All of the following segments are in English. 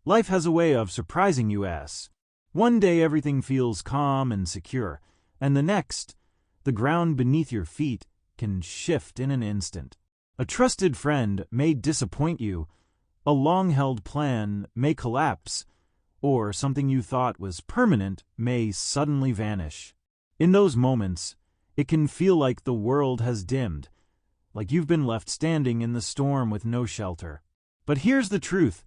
Life has a way of surprising you as. One day everything feels calm and secure, and the next, the ground beneath your feet can shift in an instant. A trusted friend may disappoint you, a long-held plan may collapse, or something you thought was permanent may suddenly vanish. In those moments, it can feel like the world has dimmed, like you've been left standing in the storm with no shelter. But here's the truth.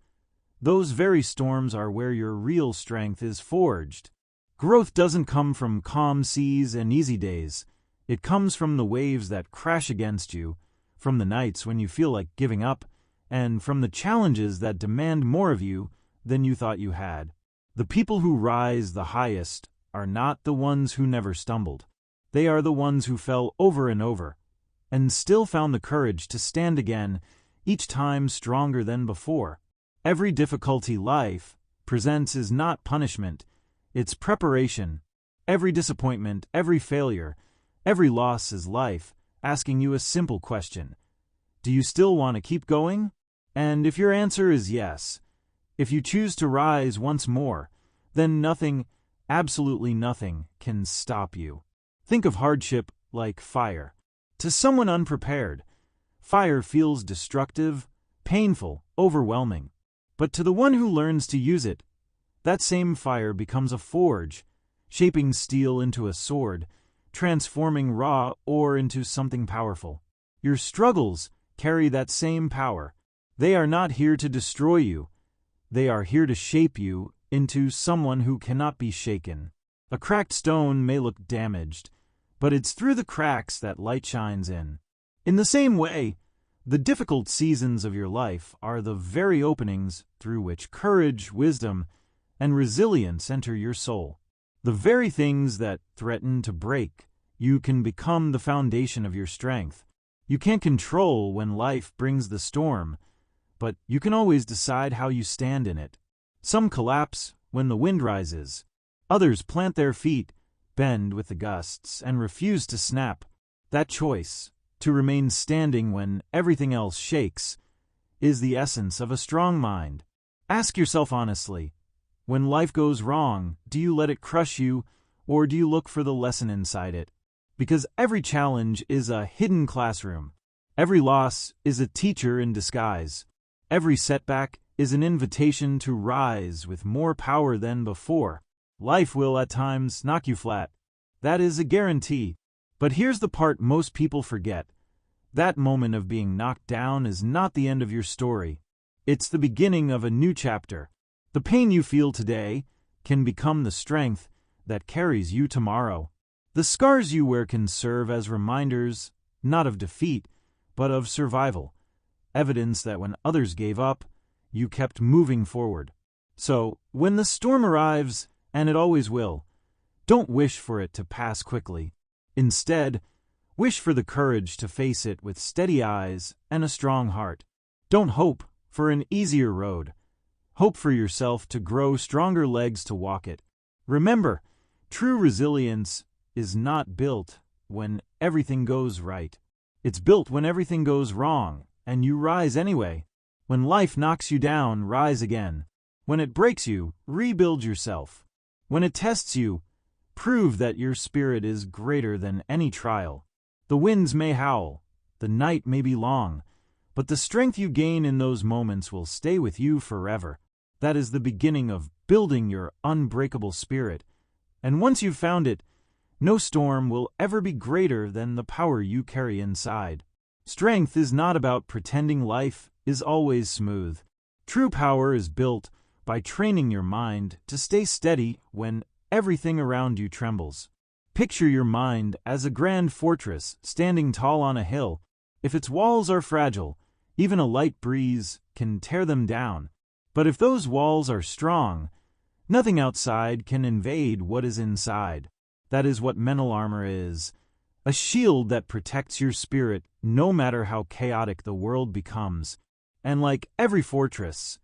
Those very storms are where your real strength is forged. Growth doesn't come from calm seas and easy days. It comes from the waves that crash against you, from the nights when you feel like giving up, and from the challenges that demand more of you than you thought you had. The people who rise the highest are not the ones who never stumbled. They are the ones who fell over and over, and still found the courage to stand again, each time stronger than before. Every difficulty life presents is not punishment, it's preparation. Every disappointment, every failure, every loss is life, asking you a simple question. Do you still want to keep going? And if your answer is yes, if you choose to rise once more, then nothing, absolutely nothing, can stop you. Think of hardship like fire. To someone unprepared, fire feels destructive, painful, overwhelming. But to the one who learns to use it, that same fire becomes a forge, shaping steel into a sword, transforming raw ore into something powerful. Your struggles carry that same power. They are not here to destroy you. They are here to shape you into someone who cannot be shaken. A cracked stone may look damaged, but it's through the cracks that light shines in. In the same way, the difficult seasons of your life are the very openings through which courage, wisdom, and resilience enter your soul. The very things that threaten to break you can become the foundation of your strength. You can't control when life brings the storm, but you can always decide how you stand in it. Some collapse when the wind rises. Others plant their feet, bend with the gusts, and refuse to snap. That choice, to remain standing when everything else shakes, is the essence of a strong mind. Ask yourself honestly, when life goes wrong, do you let it crush you, or do you look for the lesson inside it? Because every challenge is a hidden classroom. Every loss is a teacher in disguise. Every setback is an invitation to rise with more power than before. Life will at times knock you flat. That is a guarantee. But here's the part most people forget. That moment of being knocked down is not the end of your story. It's the beginning of a new chapter. The pain you feel today can become the strength that carries you tomorrow. The scars you wear can serve as reminders, not of defeat, but of survival. Evidence that when others gave up, you kept moving forward. So, when the storm arrives, and it always will, don't wish for it to pass quickly. Instead, wish for the courage to face it with steady eyes and a strong heart. Don't hope for an easier road. Hope for yourself to grow stronger legs to walk it. Remember, true resilience is not built when everything goes right. It's built when everything goes wrong, and you rise anyway. When life knocks you down, rise again. When it breaks you, rebuild yourself. When it tests you, prove that your spirit is greater than any trial. The winds may howl, the night may be long, but the strength you gain in those moments will stay with you forever. That is the beginning of building your unbreakable spirit. And once you've found it, no storm will ever be greater than the power you carry inside. Strength is not about pretending life is always smooth. True power is built by training your mind to stay steady when everything around you trembles. Picture your mind as a grand fortress standing tall on a hill. If its walls are fragile, even a light breeze can tear them down. But if those walls are strong, nothing outside can invade what is inside. That is what mental armor is. A shield that protects your spirit no matter how chaotic the world becomes. And like every fortress,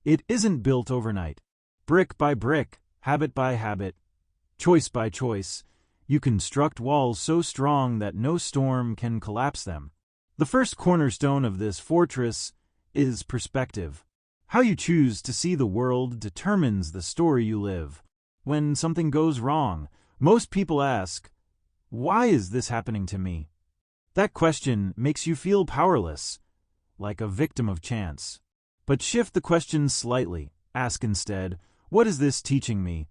it isn't built overnight. Brick by brick, habit by habit, choice by choice, you construct walls so strong that no storm can collapse them. The first cornerstone of this fortress is perspective. How you choose to see the world determines the story you live. When something goes wrong, most people ask, "Why is this happening to me?" That question makes you feel powerless, like a victim of chance. But shift the question slightly. Ask instead, "What is this teaching me?"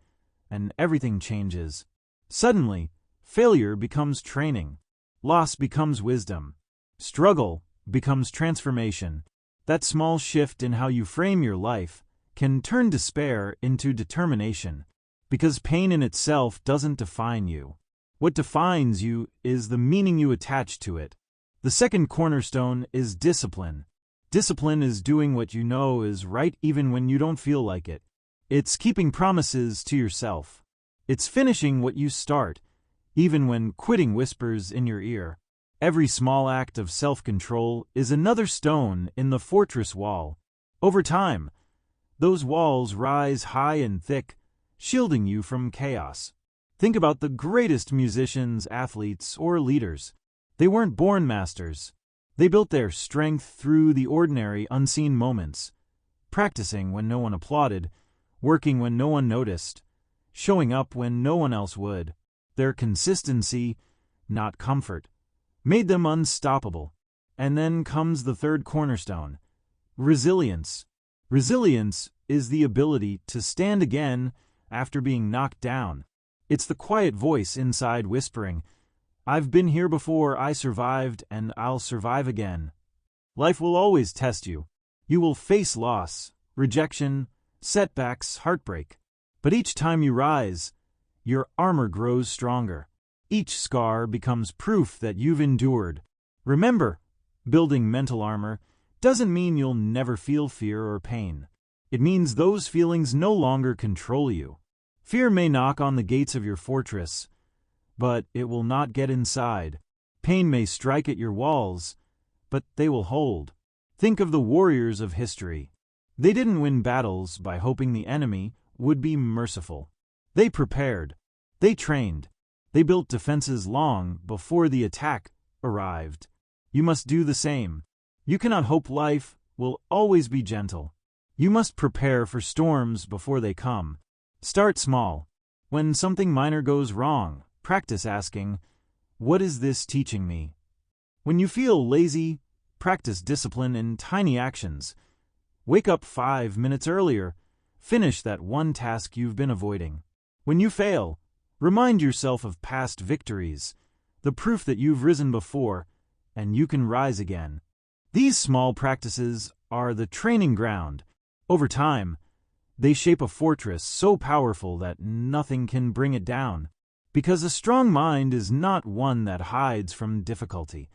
And everything changes. Suddenly, failure becomes training. Loss becomes wisdom. Struggle becomes transformation. That small shift in how you frame your life can turn despair into determination, because pain in itself doesn't define you. What defines you is the meaning you attach to it. The second cornerstone is discipline. Discipline is doing what you know is right even when you don't feel like it. It's keeping promises to yourself. It's finishing what you start, even when quitting whispers in your ear. Every small act of self-control is another stone in the fortress wall. Over time, those walls rise high and thick, shielding you from chaos. Think about the greatest musicians, athletes, or leaders. They weren't born masters. They built their strength through the ordinary, unseen moments, practicing when no one applauded, working when no one noticed, showing up when no one else would. Their consistency, not comfort, made them unstoppable. And then comes the third cornerstone: resilience. Resilience is the ability to stand again after being knocked down. It's the quiet voice inside whispering, "I've been here before, I survived, and I'll survive again." Life will always test you. You will face loss, rejection, setbacks, heartbreak. But each time you rise, your armor grows stronger. Each scar becomes proof that you've endured. Remember, building mental armor doesn't mean you'll never feel fear or pain. It means those feelings no longer control you. Fear may knock on the gates of your fortress, but it will not get inside. Pain may strike at your walls, but they will hold. Think of the warriors of history. They didn't win battles by hoping the enemy would be merciful. They prepared. They trained. They built defenses long before the attack arrived. You must do the same. You cannot hope life will always be gentle. You must prepare for storms before they come. Start small. When something minor goes wrong, practice asking, "What is this teaching me?" When you feel lazy, practice discipline in tiny actions. Wake up 5 minutes earlier. Finish that one task you've been avoiding. When you fail, remind yourself of past victories, the proof that you've risen before, and you can rise again. These small practices are the training ground. Over time, they shape a fortress so powerful that nothing can bring it down. Because a strong mind is not one that hides from difficulty.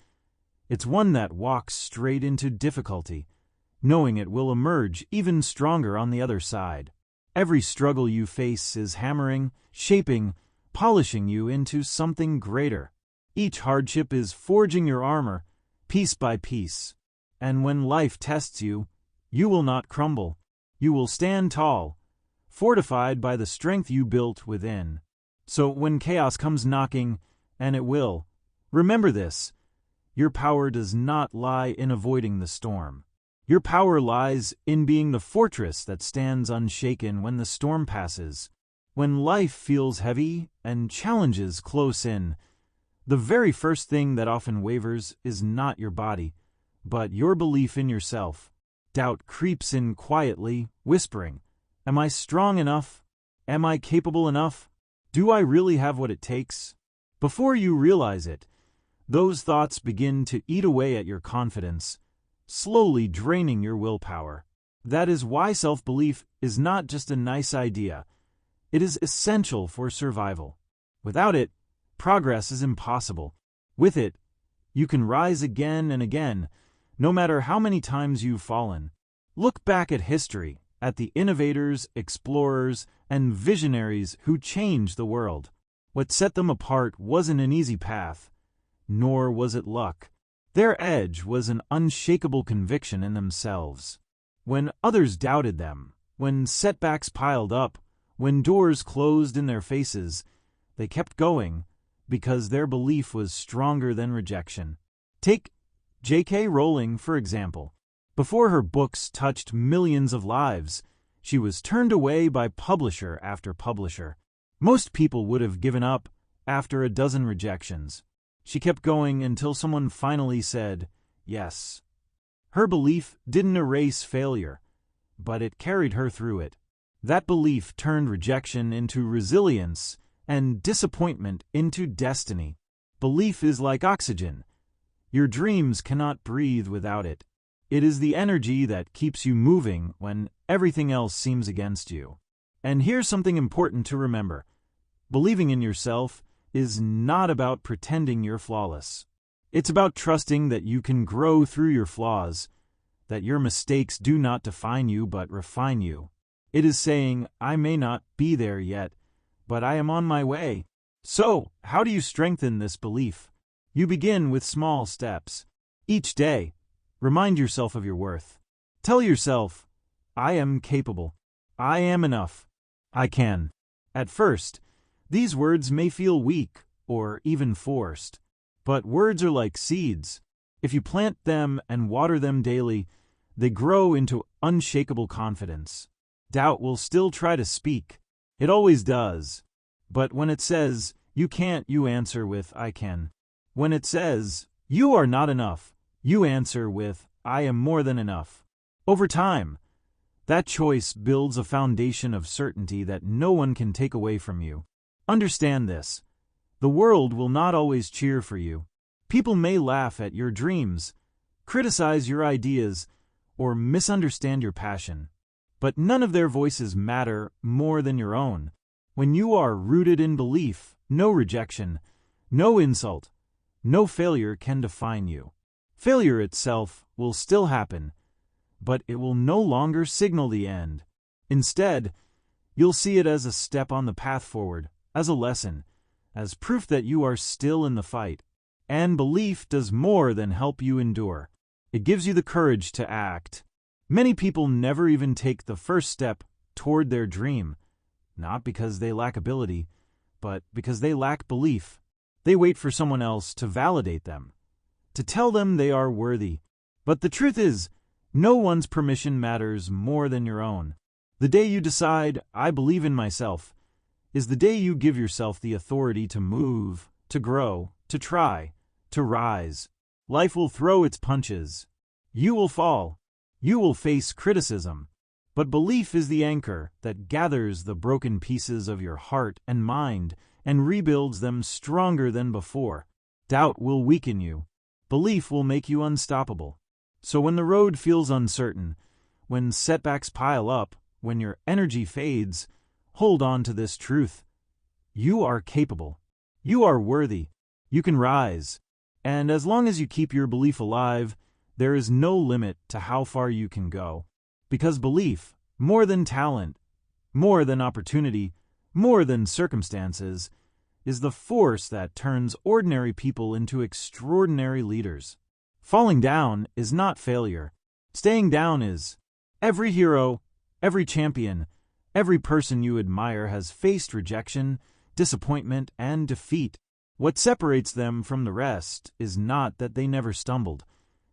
It's one that walks straight into difficulty, knowing it will emerge even stronger on the other side. Every struggle you face is hammering, shaping, polishing you into something greater. Each hardship is forging your armor, piece by piece. And when life tests you, you will not crumble. You will stand tall, fortified by the strength you built within. So when chaos comes knocking, and it will, remember this: your power does not lie in avoiding the storm. Your power lies in being the fortress that stands unshaken when the storm passes. When life feels heavy and challenges close in, the very first thing that often wavers is not your body, but your belief in yourself. Doubt creeps in quietly, whispering, "Am I strong enough? Am I capable enough? Do I really have what it takes?" Before you realize it, those thoughts begin to eat away at your confidence, slowly draining your willpower. That is why self-belief is not just a nice idea. It is essential for survival. Without it, progress is impossible. With it, you can rise again and again, no matter how many times you've fallen. Look back at history, at the innovators, explorers, and visionaries who changed the world. What set them apart wasn't an easy path, nor was it luck. Their edge was an unshakable conviction in themselves. When others doubted them, when setbacks piled up, when doors closed in their faces, they kept going because their belief was stronger than rejection. Take J.K. Rowling, for example. Before her books touched millions of lives, she was turned away by publisher after publisher. Most people would have given up after a dozen rejections. She kept going until someone finally said, yes. Her belief didn't erase failure, but it carried her through it. That belief turned rejection into resilience and disappointment into destiny. Belief is like oxygen. Your dreams cannot breathe without it. It is the energy that keeps you moving when everything else seems against you. And here's something important to remember. Believing in yourself is not about pretending you're flawless. It's about trusting that you can grow through your flaws, that your mistakes do not define you but refine you. It is saying, I may not be there yet, but I am on my way. So, how do you strengthen this belief? You begin with small steps. Each day, remind yourself of your worth. Tell yourself, I am capable. I am enough. I can. At first, these words may feel weak or even forced, but words are like seeds. If you plant them and water them daily, they grow into unshakable confidence. Doubt will still try to speak. It always does. But when it says, you can't, you answer with, I can. When it says, you are not enough, you answer with, I am more than enough. Over time, that choice builds a foundation of certainty that no one can take away from you. Understand this. The world will not always cheer for you. People may laugh at your dreams, criticize your ideas, or misunderstand your passion. But none of their voices matter more than your own. When you are rooted in belief, no rejection, no insult, no failure can define you. Failure itself will still happen, but it will no longer signal the end. Instead, you'll see it as a step on the path forward, as a lesson, as proof that you are still in the fight. And belief does more than help you endure. It gives you the courage to act. Many people never even take the first step toward their dream, not because they lack ability, but because they lack belief. They wait for someone else to validate them, to tell them they are worthy. But the truth is, no one's permission matters more than your own. The day you decide, I believe in myself, is the day you give yourself the authority to move, to grow, to try, to rise. Life will throw its punches. You will fall. You will face criticism. But belief is the anchor that gathers the broken pieces of your heart and mind and rebuilds them stronger than before. Doubt will weaken you. Belief will make you unstoppable. So when the road feels uncertain, when setbacks pile up, when your energy fades, hold on to this truth. You are capable. You are worthy. You can rise. And as long as you keep your belief alive, there is no limit to how far you can go. Because belief, more than talent, more than opportunity, more than circumstances, is the force that turns ordinary people into extraordinary leaders. Falling down is not failure. Staying down is. Every hero, every champion, every person you admire has faced rejection, disappointment, and defeat. What separates them from the rest is not that they never stumbled.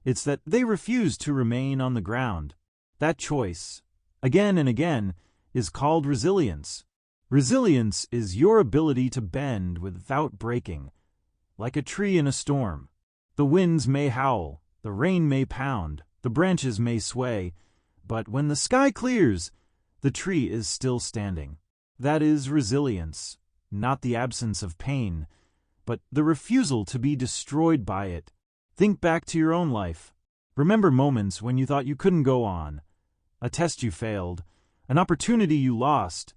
It's that they refused to remain on the ground. That choice, again and again, is called resilience. Resilience is your ability to bend without breaking. Like a tree in a storm. The winds may howl, the rain may pound, the branches may sway, but when the sky clears, the tree is still standing. That is resilience, not the absence of pain, but the refusal to be destroyed by it. Think back to your own life. Remember moments when you thought you couldn't go on. A test you failed, an opportunity you lost,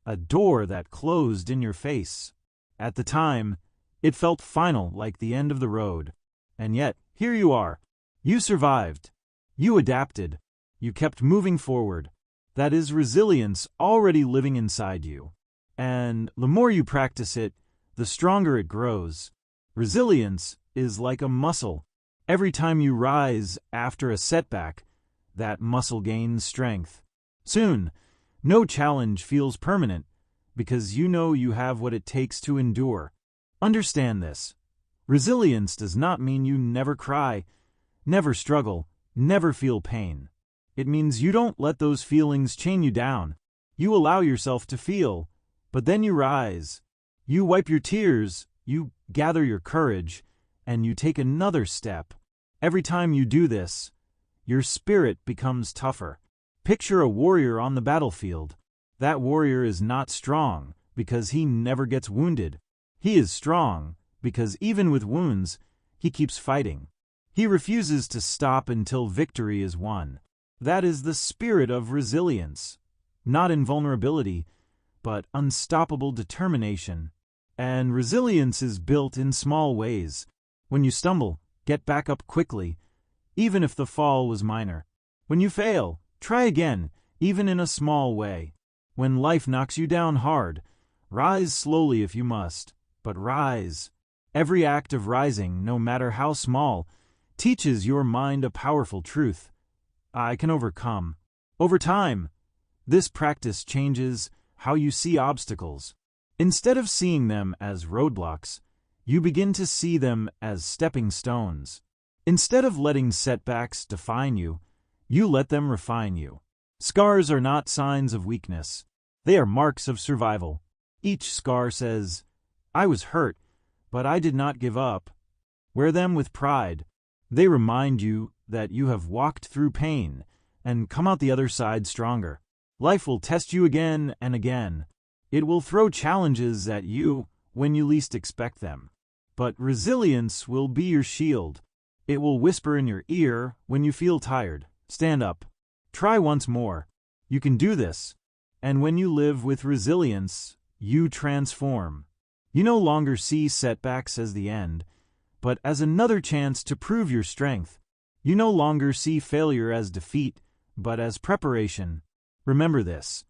a door that closed in your face. At the time, it felt final, like the end of the road. And yet, here you are. You survived. You adapted. You kept moving forward. That is resilience already living inside you. And the more you practice it, the stronger it grows. Resilience is like a muscle. Every time you rise after a setback, that muscle gains strength. Soon, no challenge feels permanent because you know you have what it takes to endure. Understand this. Resilience does not mean you never cry, never struggle, never feel pain. It means you don't let those feelings chain you down. You allow yourself to feel, but then you rise. You wipe your tears, you gather your courage, and you take another step. Every time you do this, your spirit becomes tougher. Picture a warrior on the battlefield. That warrior is not strong because he never gets wounded. He is strong because even with wounds, he keeps fighting. He refuses to stop until victory is won. That is the spirit of resilience. Not invulnerability, but unstoppable determination. And resilience is built in small ways. When you stumble, get back up quickly, even if the fall was minor. When you fail, try again, even in a small way. When life knocks you down hard, rise slowly if you must, but rise. Every act of rising, no matter how small, teaches your mind a powerful truth. I can overcome. Over time, this practice changes how you see obstacles. Instead of seeing them as roadblocks, you begin to see them as stepping stones. Instead of letting setbacks define you, you let them refine you. Scars are not signs of weakness. They are marks of survival. Each scar says, "I was hurt, but I did not give up." Wear them with pride. They remind you that you have walked through pain and come out the other side stronger. Life will test you again and again. It will throw challenges at you when you least expect them. But resilience will be your shield. It will whisper in your ear when you feel tired. Stand up. Try once more. You can do this. And when you live with resilience, you transform. You no longer see setbacks as the end, but as another chance to prove your strength. You no longer see failure as defeat, but as preparation. Remember this.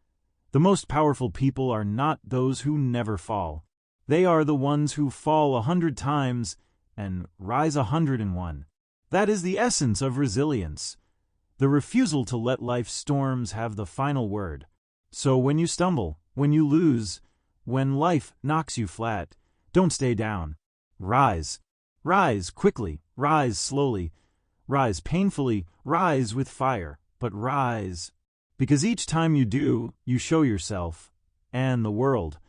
The most powerful people are not those who never fall. They are the ones who fall 100 times and rise 101. That is the essence of resilience. The refusal to let life's storms have the final word. So when you stumble, when you lose, when life knocks you flat, don't stay down. Rise. Rise quickly, rise slowly, rise painfully, rise with fire, but rise. Because each time you do, you show yourself, and the world,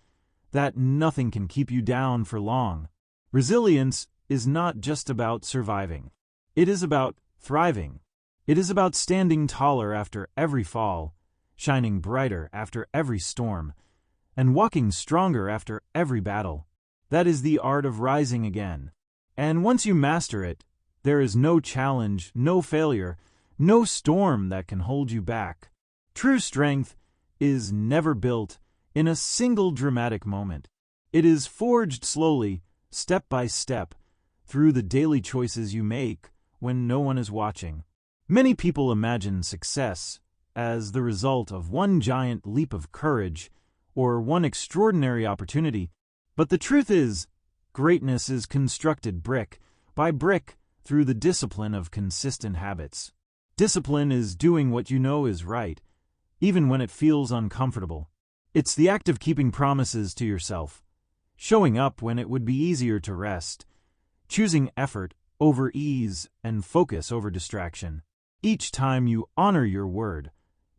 that nothing can keep you down for long. Resilience is not just about surviving. It is about thriving. It is about standing taller after every fall, shining brighter after every storm, and walking stronger after every battle. That is the art of rising again. And once you master it, there is no challenge, no failure, no storm that can hold you back. True strength is never built in a single dramatic moment. It is forged slowly, step by step, through the daily choices you make when no one is watching. Many people imagine success as the result of one giant leap of courage or one extraordinary opportunity, but the truth is, greatness is constructed brick by brick through the discipline of consistent habits. Discipline is doing what you know is right, even when it feels uncomfortable. It's the act of keeping promises to yourself, showing up when it would be easier to rest, choosing effort over ease and focus over distraction. Each time you honor your word,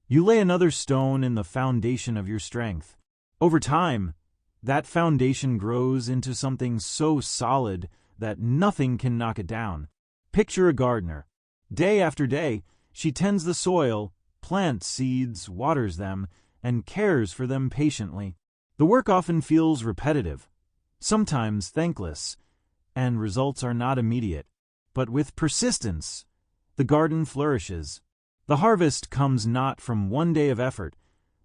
you lay another stone in the foundation of your strength. Over time, that foundation grows into something so solid that nothing can knock it down. Picture a gardener. Day after day, she tends the soil, plants seeds, waters them, and cares for them patiently. The work often feels repetitive, sometimes thankless, and results are not immediate. But with persistence, the garden flourishes. The harvest comes not from one day of effort,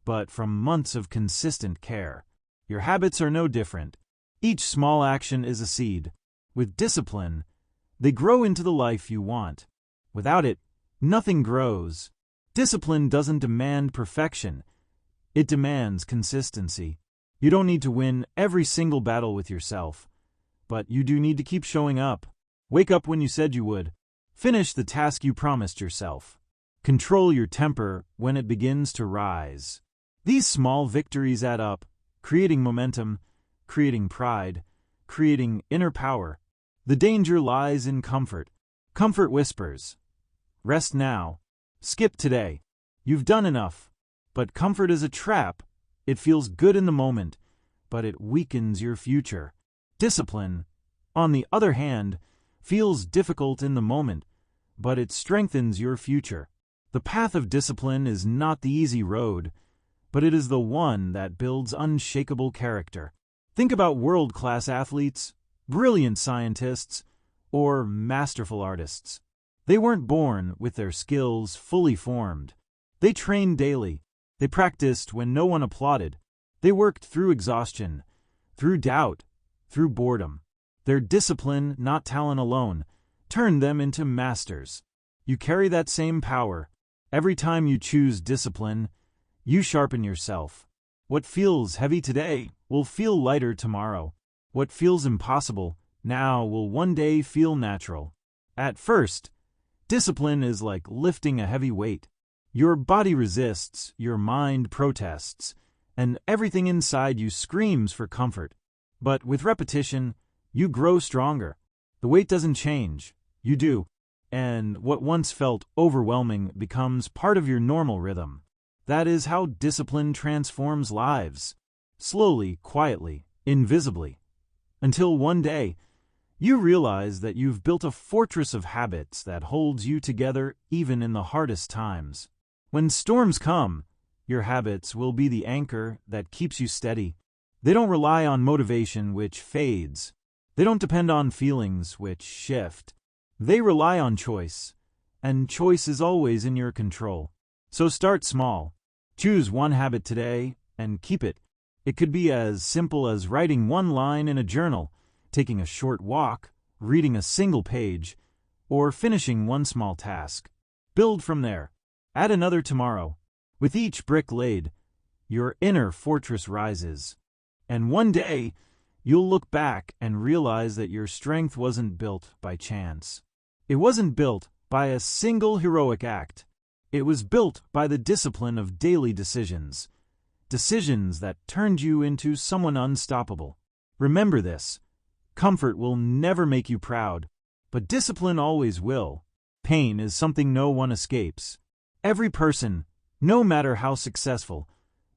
but from months of consistent care. Your habits are no different. Each small action is a seed. With discipline, they grow into the life you want. Without it, nothing grows. Discipline doesn't demand perfection. It demands consistency. You don't need to win every single battle with yourself, but you do need to keep showing up. Wake up when you said you would. Finish the task you promised yourself. Control your temper when it begins to rise. These small victories add up, creating momentum, creating pride, creating inner power. The danger lies in comfort. Comfort whispers, Rest now. Skip today. You've done enough. But comfort is a trap. It feels good in the moment, but it weakens your future. Discipline, on the other hand, feels difficult in the moment, but it strengthens your future. The path of discipline is not the easy road, but it is the one that builds unshakable character. Think about world-class athletes, brilliant scientists, or masterful artists. They weren't born with their skills fully formed. They trained daily. They practiced when no one applauded. They worked through exhaustion, through doubt, through boredom. Their discipline, not talent alone, turned them into masters. You carry that same power. Every time you choose discipline, you sharpen yourself. What feels heavy today will feel lighter tomorrow. What feels impossible now will one day feel natural. At first, discipline is like lifting a heavy weight. Your body resists, your mind protests, and everything inside you screams for comfort. But with repetition, you grow stronger. The weight doesn't change, you do. And what once felt overwhelming becomes part of your normal rhythm. That is how discipline transforms lives. Slowly, quietly, invisibly. Until one day, you realize that you've built a fortress of habits that holds you together even in the hardest times. When storms come, your habits will be the anchor that keeps you steady. They don't rely on motivation, which fades. They don't depend on feelings, which shift. They rely on choice, and choice is always in your control. So start small. Choose one habit today and keep it. It could be as simple as writing one line in a journal, taking a short walk, reading a single page, or finishing one small task. Build from there. Add another tomorrow. With each brick laid, your inner fortress rises. And one day, you'll look back and realize that your strength wasn't built by chance. It wasn't built by a single heroic act. It was built by the discipline of daily decisions. Decisions that turned you into someone unstoppable. Remember this. Comfort will never make you proud, but discipline always will. Pain is something no one escapes. Every person, no matter how successful,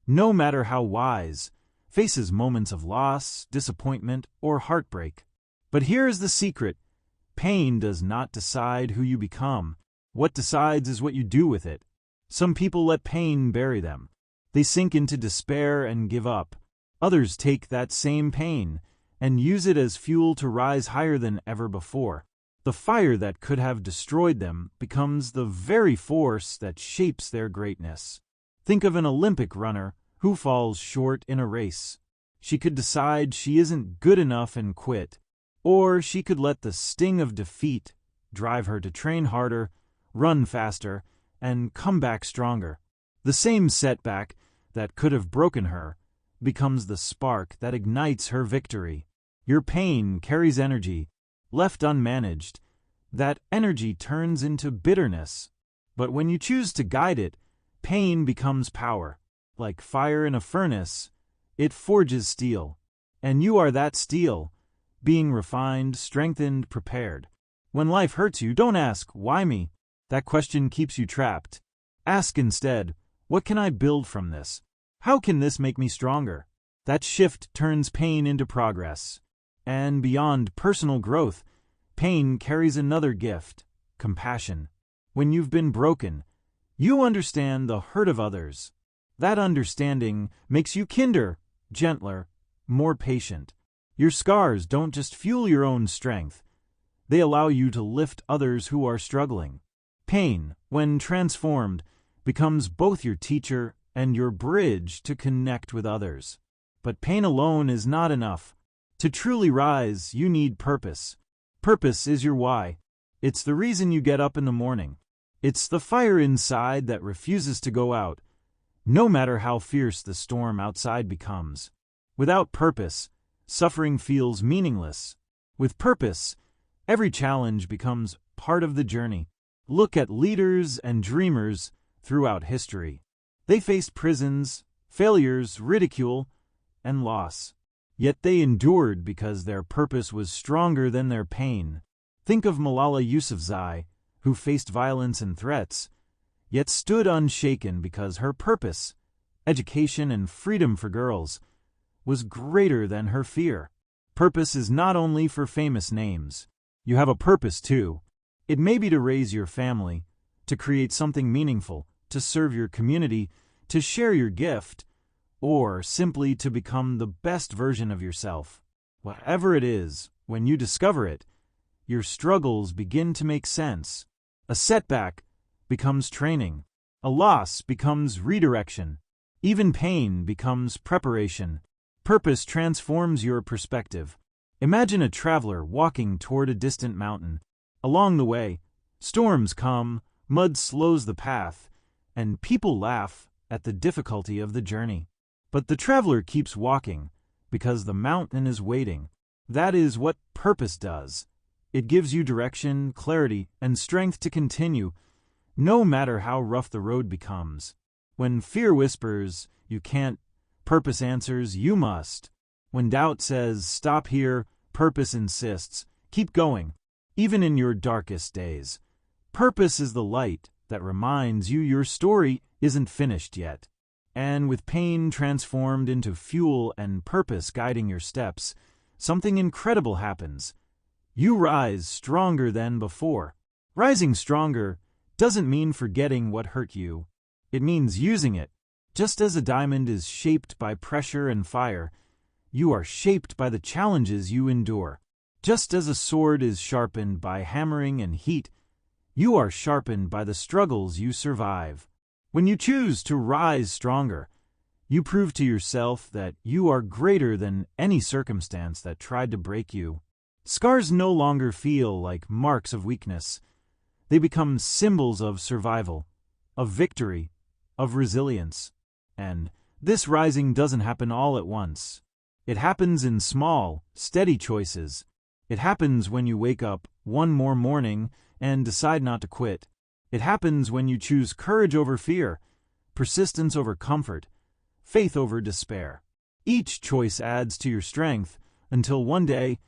no matter how wise, faces moments of loss, disappointment, or heartbreak. But here is the secret. Pain does not decide who you become. What decides is what you do with it. Some people let pain bury them. They sink into despair and give up. Others take that same pain and use it as fuel to rise higher than ever before. The fire that could have destroyed them becomes the very force that shapes their greatness. Think of an Olympic runner who falls short in a race. She could decide she isn't good enough and quit, or she could let the sting of defeat drive her to train harder, run faster, and come back stronger. The same setback that could have broken her becomes the spark that ignites her victory. Your pain carries energy. Left unmanaged, that energy turns into bitterness. But when you choose to guide it, pain becomes power. Like fire in a furnace, it forges steel. And you are that steel, being refined, strengthened, prepared. When life hurts you, don't ask, "Why me?" That question keeps you trapped. Ask instead, "What can I build from this? How can this make me stronger?" That shift turns pain into progress. And beyond personal growth, pain carries another gift: compassion. When you've been broken, you understand the hurt of others. That understanding makes you kinder, gentler, more patient. Your scars don't just fuel your own strength. They allow you to lift others who are struggling. Pain, when transformed, becomes both your teacher and your bridge to connect with others. But pain alone is not enough. To truly rise, you need purpose. Purpose is your why. It's the reason you get up in the morning. It's the fire inside that refuses to go out, no matter how fierce the storm outside becomes. Without purpose, suffering feels meaningless. With purpose, every challenge becomes part of the journey. Look at leaders and dreamers throughout history. They faced prisons, failures, ridicule, and loss. Yet they endured because their purpose was stronger than their pain. Think of Malala Yousafzai, who faced violence and threats, yet stood unshaken because her purpose, education and freedom for girls, was greater than her fear. Purpose is not only for famous names. You have a purpose too. It may be to raise your family, to create something meaningful, to serve your community, to share your gift, or simply to become the best version of yourself. Whatever it is, when you discover it, your struggles begin to make sense. A setback becomes training. A loss becomes redirection. Even pain becomes preparation. Purpose transforms your perspective. Imagine a traveler walking toward a distant mountain. Along the way, storms come, mud slows the path, and people laugh at the difficulty of the journey. But the traveler keeps walking because the mountain is waiting. That is what purpose does. It gives you direction, clarity, and strength to continue, no matter how rough the road becomes. When fear whispers, "You can't," purpose answers, "You must." When doubt says, "Stop here," purpose insists, "Keep going." Even in your darkest days, purpose is the light that reminds you your story isn't finished yet. And with pain transformed into fuel and purpose guiding your steps, something incredible happens. You rise stronger than before. Rising stronger doesn't mean forgetting what hurt you. It means using it. Just as a diamond is shaped by pressure and fire, you are shaped by the challenges you endure. Just as a sword is sharpened by hammering and heat, you are sharpened by the struggles you survive. When you choose to rise stronger, you prove to yourself that you are greater than any circumstance that tried to break you. Scars no longer feel like marks of weakness. They become symbols of survival, of victory, of resilience. And this rising doesn't happen all at once. It happens in small, steady choices. It happens when you wake up one more morning and decide not to quit. It happens when you choose courage over fear, persistence over comfort, faith over despair. Each choice adds to your strength until one day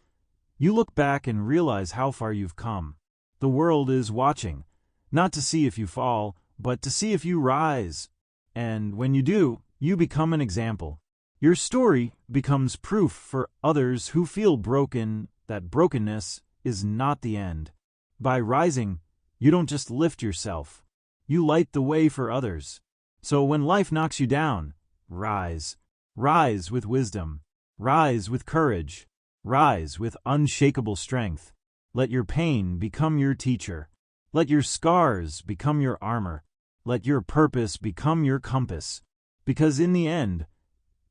you look back and realize how far you've come. The world is watching, not to see if you fall, but to see if you rise. And when you do, you become an example. Your story becomes proof for others who feel broken that brokenness is not the end. By rising, you don't just lift yourself, you light the way for others. So when life knocks you down, rise. Rise with wisdom. Rise with courage. Rise with unshakable strength. Let your pain become your teacher. Let your scars become your armor. Let your purpose become your compass. Because in the end,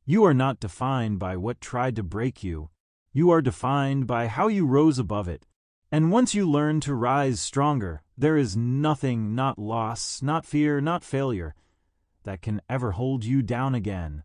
you are not defined by what tried to break you. You are defined by how you rose above it. And once you learn to rise stronger, there is nothing, not loss, not fear, not failure, that can ever hold you down again.